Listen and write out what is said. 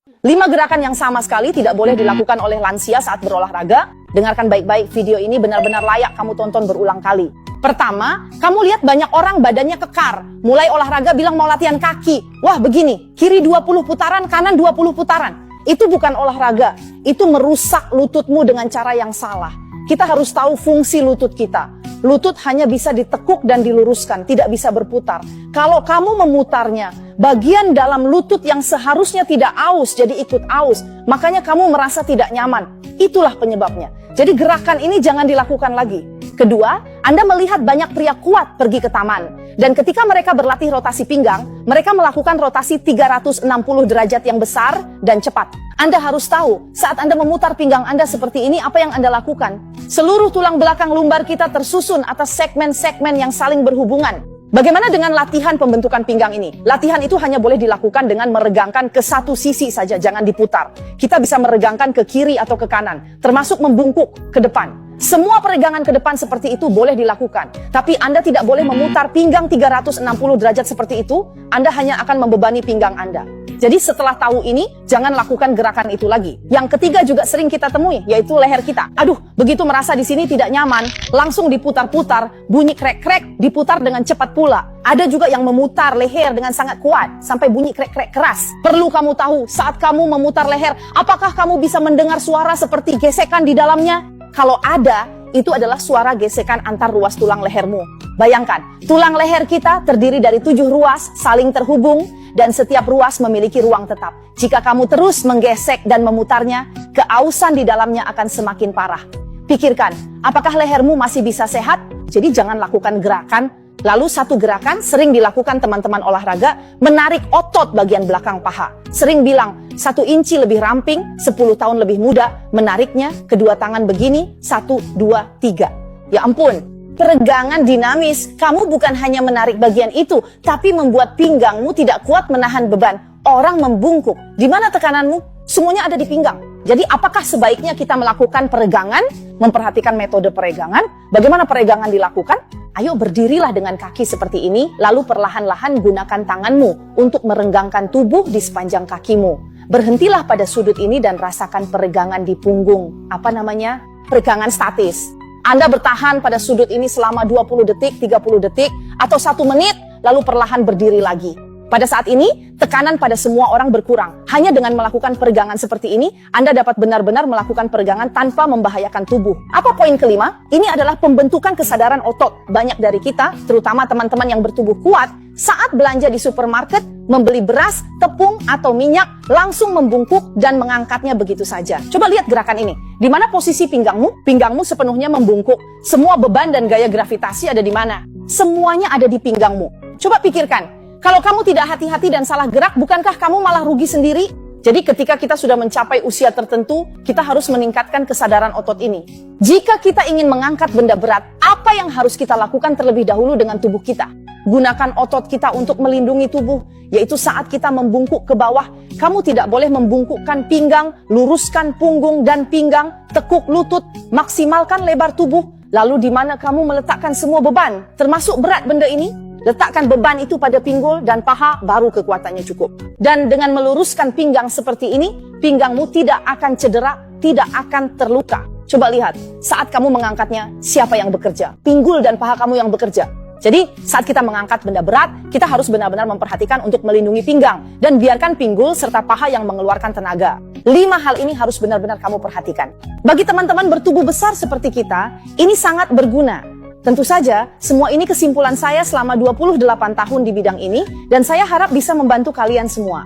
5 gerakan yang sama sekali tidak boleh dilakukan oleh lansia saat berolahraga. Dengarkan baik-baik, video ini benar-benar layak kamu tonton berulang kali. Pertama, kamu lihat banyak orang badannya kekar. Mulai olahraga bilang mau latihan kaki. Wah begini, kiri 20 putaran, kanan 20 putaran. Itu bukan olahraga, itu merusak lututmu dengan cara yang salah. Kita harus tahu fungsi lutut kita. Lutut hanya bisa ditekuk dan diluruskan, tidak bisa berputar. Kalau kamu memutarnya, bagian dalam lutut yang seharusnya tidak aus jadi ikut aus. Makanya kamu merasa tidak nyaman. Itulah penyebabnya. Jadi gerakan ini jangan dilakukan lagi. Kedua, Anda melihat banyak pria kuat pergi ke taman. Dan ketika mereka berlatih rotasi pinggang, mereka melakukan rotasi 360 derajat yang besar dan cepat. Anda harus tahu, saat Anda memutar pinggang Anda seperti ini, apa yang Anda lakukan? Seluruh tulang belakang lumbar kita tersusun atas segmen-segmen yang saling berhubungan. Bagaimana dengan latihan pembentukan pinggang ini? Latihan itu hanya boleh dilakukan dengan meregangkan ke satu sisi saja, jangan diputar. Kita bisa meregangkan ke kiri atau ke kanan, termasuk membungkuk ke depan. Semua peregangan ke depan seperti itu boleh dilakukan. Tapi Anda tidak boleh memutar pinggang 360 derajat seperti itu. Anda hanya akan membebani pinggang Anda. Jadi setelah tahu ini, jangan lakukan gerakan itu lagi. Yang ketiga juga sering kita temui, yaitu leher kita. Aduh, begitu merasa di sini tidak nyaman, langsung diputar-putar, bunyi krek-krek, diputar dengan cepat pula. Ada juga yang memutar leher dengan sangat kuat, sampai bunyi krek-krek keras. Perlu kamu tahu, saat kamu memutar leher, apakah kamu bisa mendengar suara seperti gesekan di dalamnya? Kalau ada, itu adalah suara gesekan antar ruas tulang lehermu. Bayangkan, tulang leher kita terdiri dari 7 ruas saling terhubung dan setiap ruas memiliki ruang tetap. Jika kamu terus menggesek dan memutarnya, keausan di dalamnya akan semakin parah. Pikirkan, apakah lehermu masih bisa sehat? Jadi jangan lakukan gerakan. Lalu satu gerakan sering dilakukan teman-teman olahraga, menarik otot bagian belakang paha. Sering bilang, 1 inci lebih ramping, 10 tahun lebih muda, menariknya, kedua tangan begini, 1, 2, 3. Ya ampun, peregangan dinamis. Kamu bukan hanya menarik bagian itu, tapi membuat pinggangmu tidak kuat menahan beban. Orang membungkuk. Di mana tekananmu? Semuanya ada di pinggang. Jadi apakah sebaiknya kita melakukan peregangan? Memperhatikan metode peregangan. Bagaimana peregangan dilakukan? Ayo berdirilah dengan kaki seperti ini, lalu perlahan-lahan gunakan tanganmu untuk merenggangkan tubuh di sepanjang kakimu. Berhentilah pada sudut ini dan rasakan peregangan di punggung. Apa namanya? Peregangan statis. Anda bertahan pada sudut ini selama 20 detik, 30 detik, atau 1 menit, lalu perlahan berdiri lagi. Pada saat ini, tekanan pada semua orang berkurang. Hanya dengan melakukan peregangan seperti ini, Anda dapat benar-benar melakukan peregangan tanpa membahayakan tubuh. Apa poin kelima? Ini adalah pembentukan kesadaran otot. Banyak dari kita, terutama teman-teman yang bertubuh kuat, saat belanja di supermarket, membeli beras, tepung, atau minyak, langsung membungkuk dan mengangkatnya begitu saja. Coba lihat gerakan ini. Di mana posisi pinggangmu? Pinggangmu sepenuhnya membungkuk. Semua beban dan gaya gravitasi ada di mana? Semuanya ada di pinggangmu. Coba pikirkan. Kalau kamu tidak hati-hati dan salah gerak, bukankah kamu malah rugi sendiri? Jadi ketika kita sudah mencapai usia tertentu, kita harus meningkatkan kesadaran otot ini. Jika kita ingin mengangkat benda berat, apa yang harus kita lakukan terlebih dahulu dengan tubuh kita? Gunakan otot kita untuk melindungi tubuh, yaitu saat kita membungkuk ke bawah, kamu tidak boleh membungkukkan pinggang, luruskan punggung dan pinggang, tekuk lutut, maksimalkan lebar tubuh. Lalu di mana kamu meletakkan semua beban, termasuk berat benda ini? Letakkan beban itu pada pinggul dan paha, baru kekuatannya cukup. Dan dengan meluruskan pinggang seperti ini, pinggangmu tidak akan cedera, tidak akan terluka. Coba lihat, saat kamu mengangkatnya, siapa yang bekerja? Pinggul dan paha kamu yang bekerja. Jadi, saat kita mengangkat benda berat, kita harus benar-benar memperhatikan untuk melindungi pinggang. Dan biarkan pinggul serta paha yang mengeluarkan tenaga. 5 hal ini harus benar-benar kamu perhatikan. Bagi teman-teman bertubuh besar seperti kita, ini sangat berguna. Tentu saja, semua ini kesimpulan saya selama 28 tahun di bidang ini, dan saya harap bisa membantu kalian semua.